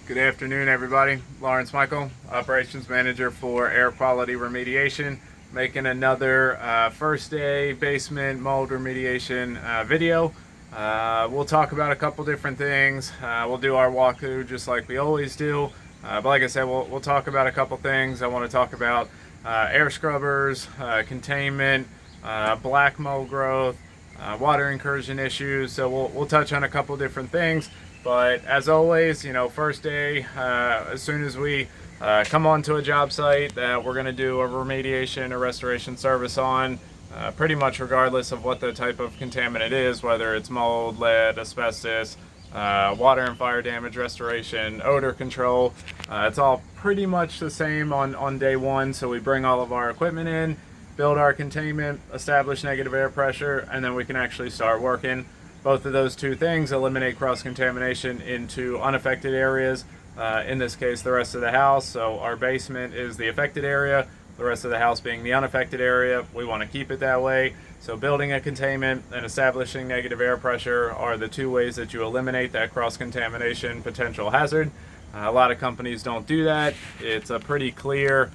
Good afternoon, everybody. Lawrence Michael, Operations Manager for Air Quality Remediation, making another first day basement mold remediation video. We'll talk about a couple different things. We'll do our walkthrough just like we always do. But like I said, we'll talk about a couple things. I want to talk about air scrubbers, containment, black mold growth, water incursion issues. So we'll touch on a couple different things. But as always, first day, as soon as we come onto a job site that we're going to do a remediation or restoration service on, pretty much regardless of what the type of contaminant is, whether it's mold, lead, asbestos, water and fire damage restoration, odor control, it's all pretty much the same on day one. So we bring all of our equipment in, build our containment, establish negative air pressure, and then we can actually start working. Both of those two things eliminate cross-contamination into unaffected areas, in this case the rest of the house. So our basement is the affected area, the rest of the house being the unaffected area. We want to keep it that way. So building a containment and establishing negative air pressure are the two ways that you eliminate that cross-contamination potential hazard. A lot of companies don't do that. It's a pretty clear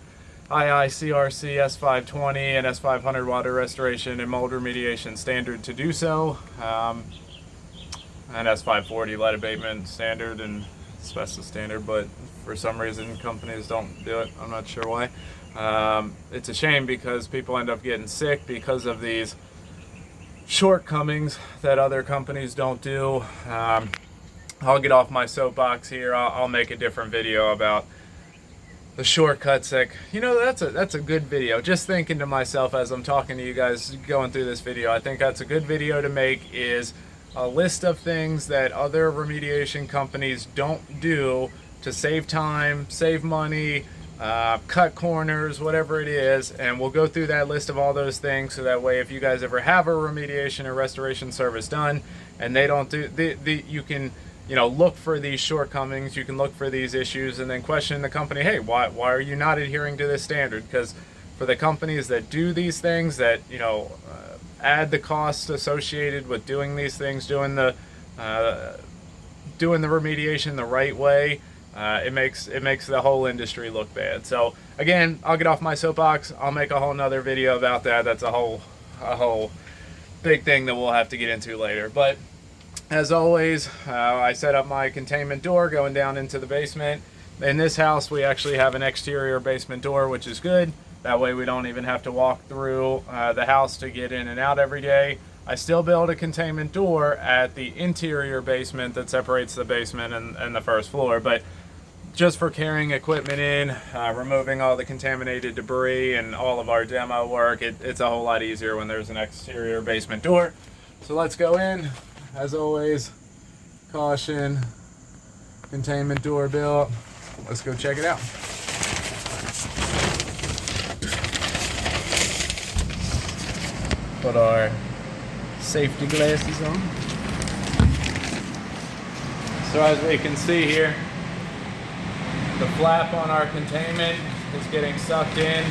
IICRC S520 and S500 water restoration and mold remediation standard to do so, and S540 lead abatement standard and asbestos standard, but for some reason companies don't do it. I'm not sure why. It's a shame because people end up getting sick because of these shortcomings that other companies don't do. I'll get off my soapbox here. I'll make a different video about the shortcuts. That's a good video. Just thinking to myself as I'm talking to you guys going through this video, I think that's a good video to make, is a list of things that other remediation companies don't do to save time, save money, cut corners, whatever it is. And we'll go through that list of all those things, so that way if you guys ever have a remediation or restoration service done and they don't do you can look for these shortcomings, you can look for these issues, and then question the company, hey, why are you not adhering to this standard? Because for the companies that do these things, that add the cost associated with doing these things, doing the remediation the right way, it makes the whole industry look bad. So again, I'll get off my soapbox. I'll make a whole nother video about that. That's a whole big thing that we'll have to get into later. But as always, I set up my containment door going down into the basement. In this house, we actually have an exterior basement door, which is good. That way we don't even have to walk through the house to get in and out every day. I still build a containment door at the interior basement that separates the basement and the first floor, but just for carrying equipment in, removing all the contaminated debris and all of our demo work, it's a whole lot easier when there's an exterior basement door. So let's go in. As always, caution, containment door built. Let's go check it out. Put our safety glasses on. So as we can see here, the flap on our containment is getting sucked in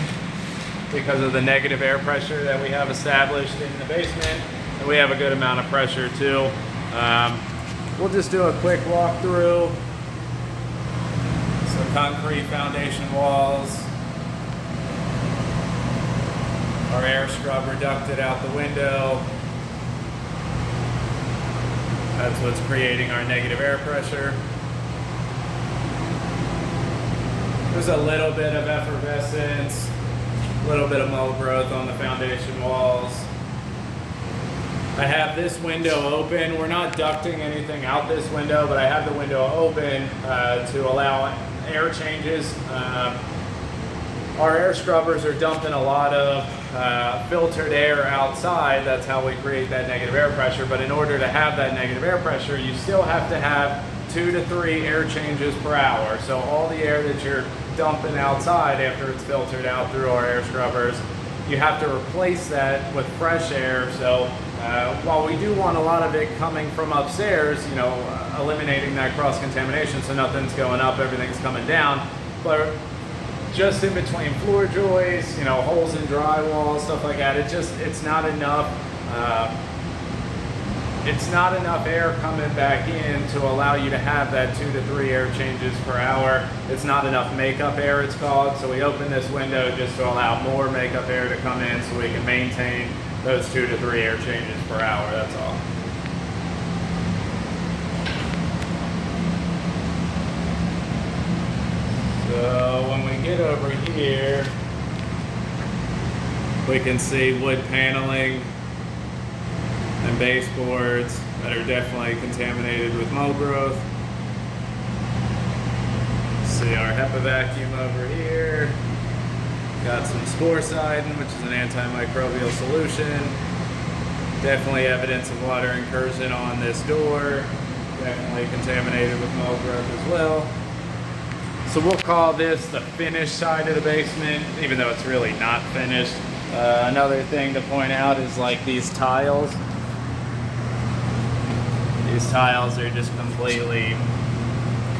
because of the negative air pressure that we have established in the basement. And we have a good amount of pressure too. We'll just do a quick walkthrough. Some concrete foundation walls. Our air scrubber ducted out the window. That's what's creating our negative air pressure. There's a little bit of effervescence, a little bit of mold growth on the foundation walls. I have this window open. We're not ducting anything out this window, but I have the window open to allow air changes. Our air scrubbers are dumping a lot of filtered air outside. That's how we create that negative air pressure. But in order to have that negative air pressure, you still have to have 2 to 3 air changes per hour. So all the air that you're dumping outside after it's filtered out through our air scrubbers, you have to replace that with fresh air. So while we do want a lot of it coming from upstairs, eliminating that cross-contamination so nothing's going up, everything's coming down, but just in between floor joists, holes in drywall, stuff like that, it's not enough it's not enough air coming back in to allow you to have that 2 to 3 air changes per hour. It's not enough makeup air, it's called. So we open this window just to allow more makeup air to come in so we can maintain those 2 to 3 air changes per hour, that's all. So when we get over here, we can see wood paneling and baseboards that are definitely contaminated with mold growth. See our HEPA vacuum over here. Got some Sporecidin, which is an antimicrobial solution. Definitely evidence of water incursion on this door. Definitely contaminated with mold growth as well. So we'll call this the finished side of the basement, even though it's really not finished. Another thing to point out is like these tiles. These tiles are just completely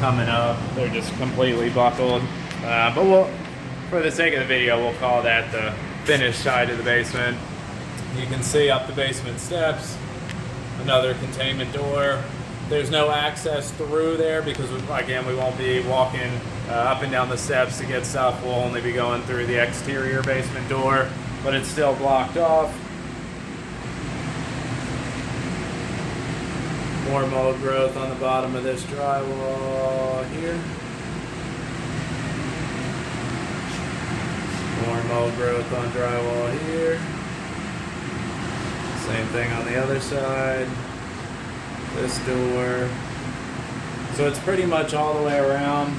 coming up. They're just completely buckled. But we'll, for the sake of the video, we'll call that the finished side of the basement. You can see up the basement steps, another containment door. There's no access through there because, again, we won't be walking up and down the steps to get stuff. We'll only be going through the exterior basement door, but it's still blocked off. More mold growth on the bottom of this drywall here. More mold growth on drywall here. Same thing on the other side. This door. So it's pretty much all the way around.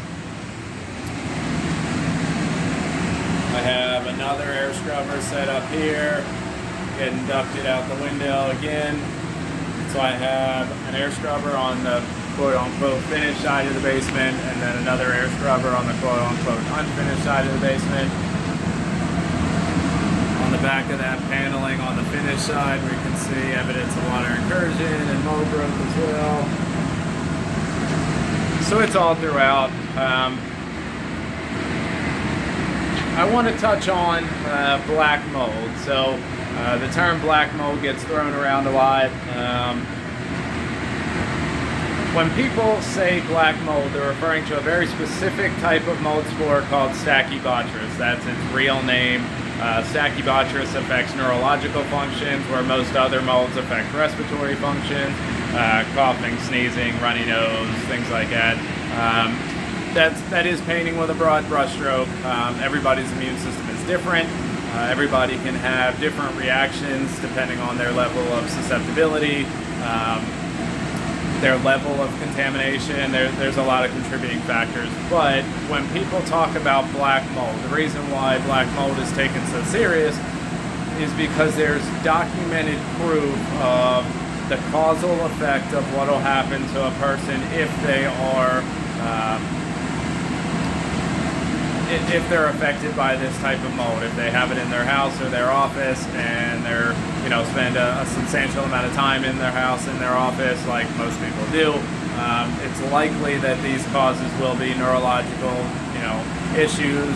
I have another air scrubber set up here, getting ducted out the window again. So I have an air scrubber on the quote-unquote finished side of the basement, and then another air scrubber on the quote-unquote unfinished side of the basement. On the back of that paneling on the finished side, we can see evidence of water incursion and mold growth as well. So it's all throughout. I want to touch on black mold. So the term black mold gets thrown around a lot. When people say black mold, they're referring to a very specific type of mold spore called Stachybotrys. That's its real name. Stachybotrys affects neurological functions, where most other molds affect respiratory functions, coughing, sneezing, runny nose, things like that. That is painting with a broad brushstroke. Everybody's immune system is different. Everybody can have different reactions depending on their level of susceptibility, their level of contamination. There's a lot of contributing factors. But when people talk about black mold, the reason why black mold is taken so serious is because there's documented proof of the causal effect of what will happen to a person if they are if they're affected by this type of mold. If they have it in their house or their office, and they're, spend a substantial amount of time in their house, in their office, like most people do, it's likely that these causes will be neurological, issues,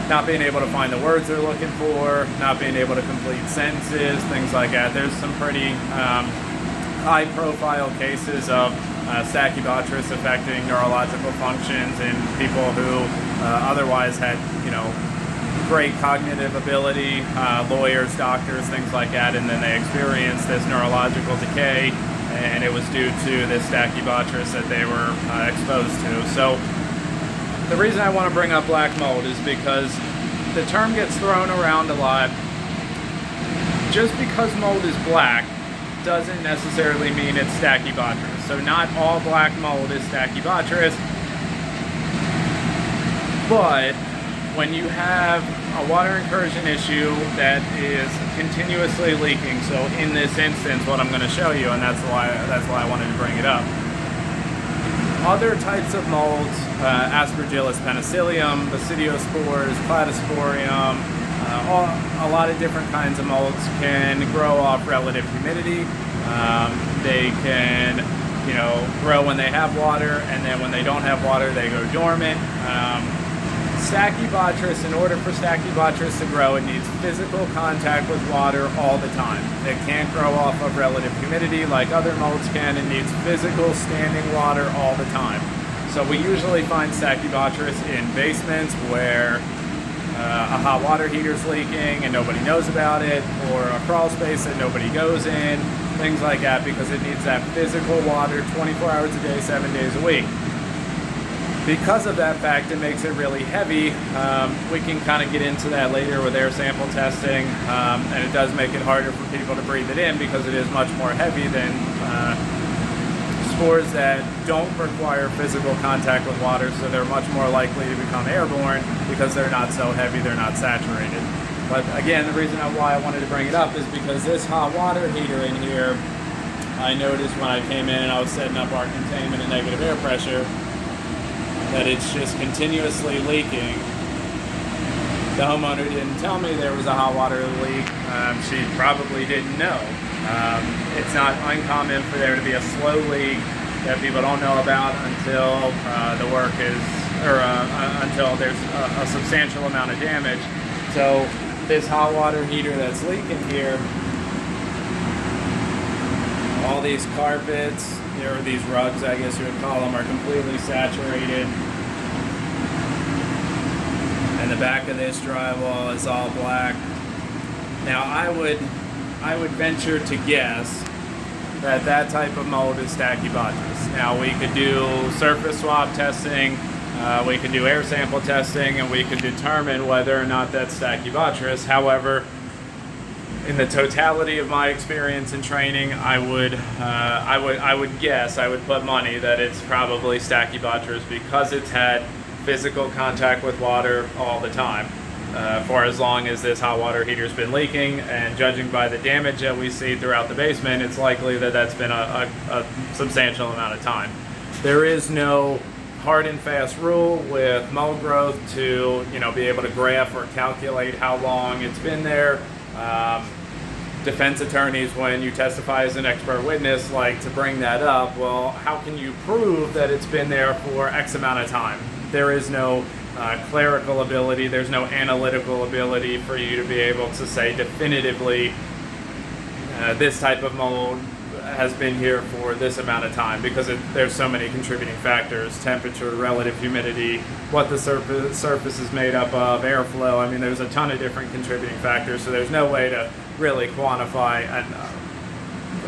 not being able to find the words they're looking for, not being able to complete sentences, things like that. There's some pretty high-profile cases of Stachybotrys affecting neurological functions in people who otherwise had, great cognitive ability, lawyers, doctors, things like that, and then they experienced this neurological decay, and it was due to this Stachybotrys that they were exposed to. So the reason I want to bring up black mold is because the term gets thrown around a lot. Just because mold is black doesn't necessarily mean it's Stachybotrys. So not all black mold is Stachybotrys, but when you have a water incursion issue that is continuously leaking, so in this instance what I'm going to show you, and that's why I wanted to bring it up. Other types of molds, Aspergillus penicillium, Basidiospores, Cladosporium, a lot of different kinds of molds can grow off relative humidity. They can, grow when they have water, and then when they don't have water, they go dormant. Stachybotrys, in order for Stachybotrys to grow, it needs physical contact with water all the time. It can't grow off of relative humidity like other molds can. It needs physical standing water all the time. So we usually find Stachybotrys in basements where a hot water heater's leaking and nobody knows about it, or a crawl space that nobody goes in, things like that, because it needs that physical water 24 hours a day, 7 days a week. Because of that fact, it makes it really heavy. We can kind of get into that later with air sample testing, and it does make it harder for people to breathe it in because it is much more heavy than spores that don't require physical contact with water, so they're much more likely to become airborne because they're not so heavy, they're not saturated. But again, the reason why I wanted to bring it up is because this hot water heater in here, I noticed when I came in and I was setting up our containment and negative air pressure, that it's just continuously leaking. The homeowner didn't tell me there was a hot water leak. She probably didn't know. It's not uncommon for there to be a slow leak that people don't know about until the work is, or until there's a substantial amount of damage. So this hot water heater that's leaking here, all these carpets, or these rugs, I guess you would call them, are completely saturated. And the back of this drywall is all black. Now I would venture to guess that that type of mold is Stachybotrys. Now we could do surface swab testing, we could do air sample testing, and we could determine whether or not that's Stachybotrys. However, in the totality of my experience and training, I would guess, I would put money that it's probably Stachybotrys because it's had physical contact with water all the time for as long as this hot water heater's been leaking. And judging by the damage that we see throughout the basement, it's likely that that's been a substantial amount of time. There is no hard and fast rule with mold growth to, be able to graph or calculate how long it's been there. Defense attorneys, when you testify as an expert witness, like to bring that up. Well, how can you prove that it's been there for X amount of time? There is no clerical ability, there's no analytical ability for you to be able to say definitively this type of mold has been here for this amount of time, because there's so many contributing factors: temperature, relative humidity, what the surface is made up of, airflow. I mean, there's a ton of different contributing factors, so there's no way to really quantify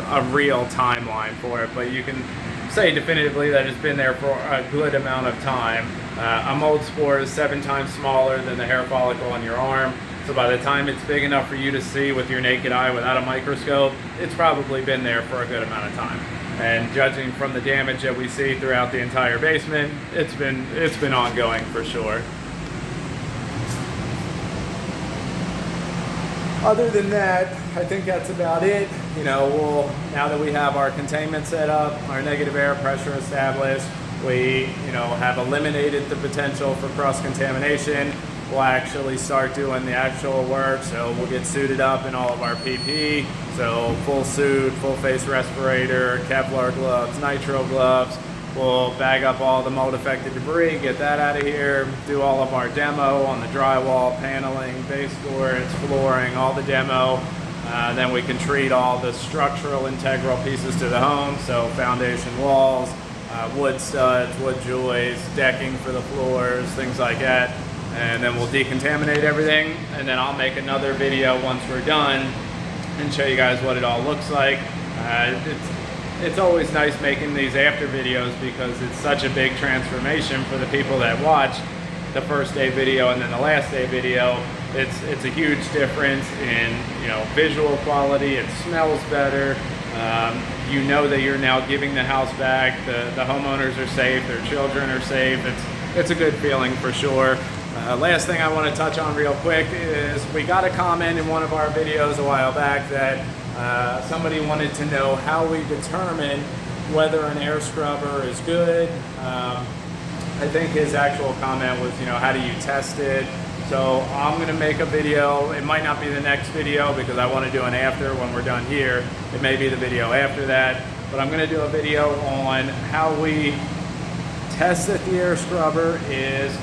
a real timeline for it. But you can say definitively that it's been there for a good amount of time. A mold spore is 7 times smaller than the hair follicle on your arm. So by the time it's big enough for you to see with your naked eye without a microscope, it's probably been there for a good amount of time. And judging from the damage that we see throughout the entire basement, it's been ongoing for sure. Other than that, I think that's about it. Now that we have our containment set up, our negative air pressure established, we have eliminated the potential for cross-contamination. We'll actually start doing the actual work, so we'll get suited up in all of our PPE, so full suit, full face respirator, Kevlar gloves, nitro gloves. We'll bag up all the mold affected debris, get that out of here, do all of our demo on the drywall, paneling, base boards, flooring, all the demo. Then we can treat all the structural integral pieces to the home, so foundation walls, wood studs, wood joists, decking for the floors, things like that. And then we'll decontaminate everything, and then I'll make another video once we're done and show you guys what it all looks like. It's always nice making these after videos because it's such a big transformation for the people that watch the first day video and then the last day video. It's a huge difference in visual quality. It smells better. You know that you're now giving the house back. The homeowners are safe. Their children are safe. It's a good feeling for sure. Last thing I want to touch on real quick is we got a comment in one of our videos a while back that somebody wanted to know how we determine whether an air scrubber is good. I think his actual comment was, how do you test it? So I'm going to make a video. It might not be the next video because I want to do an after when we're done here. It may be the video after that. But I'm going to do a video on how we test that the air scrubber is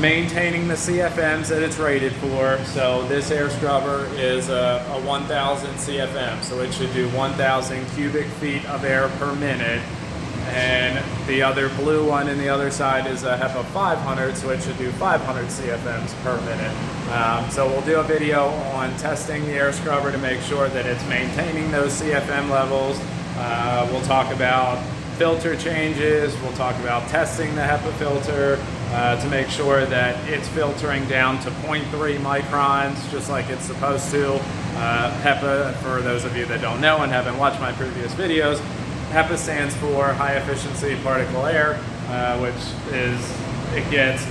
maintaining the CFMs that it's rated for. So this air scrubber is a 1000 CFM, so it should do 1000 cubic feet of air per minute. And the other blue one in the other side is a HEPA 500, so it should do 500 CFMs per minute. So we'll do a video on testing the air scrubber to make sure that it's maintaining those CFM levels. We'll talk about filter changes, we'll talk about testing the HEPA filter to make sure that it's filtering down to 0.3 microns, just like it's supposed to. HEPA, for those of you that don't know and haven't watched my previous videos, HEPA stands for high efficiency particle air, which is, it gets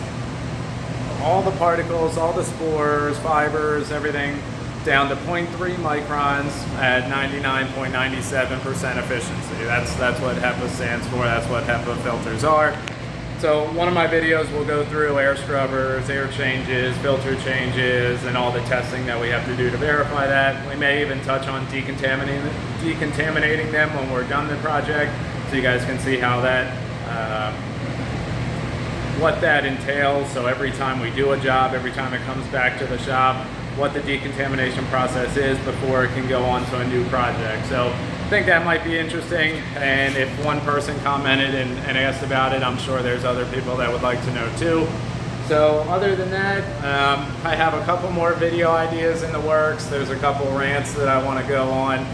all the particles, all the spores, fibers, everything down to 0.3 microns at 99.97% efficiency. That's what HEPA stands for, that's what HEPA filters are. So one of my videos will go through air scrubbers, air changes, filter changes, and all the testing that we have to do to verify that. We may even touch on decontaminating them when we're done the project, so you guys can see how that, what that entails. So every time we do a job, every time it comes back to the shop, what the decontamination process is before it can go on to a new project. So I think that might be interesting, and if one person commented and asked about it, I'm sure there's other people that would like to know too. So other than that, I have a couple more video ideas in the works. There's a couple rants that I want to go on.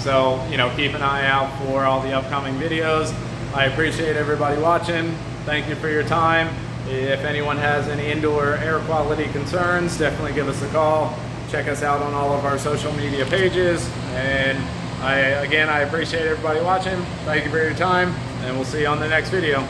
So, you know, keep an eye out for all the upcoming videos. I appreciate everybody watching. Thank you for your time. If anyone has any indoor air quality concerns, definitely give us a call. Check us out on all of our social media pages. And I appreciate everybody watching. Thank you for your time, and we'll see you on the next video.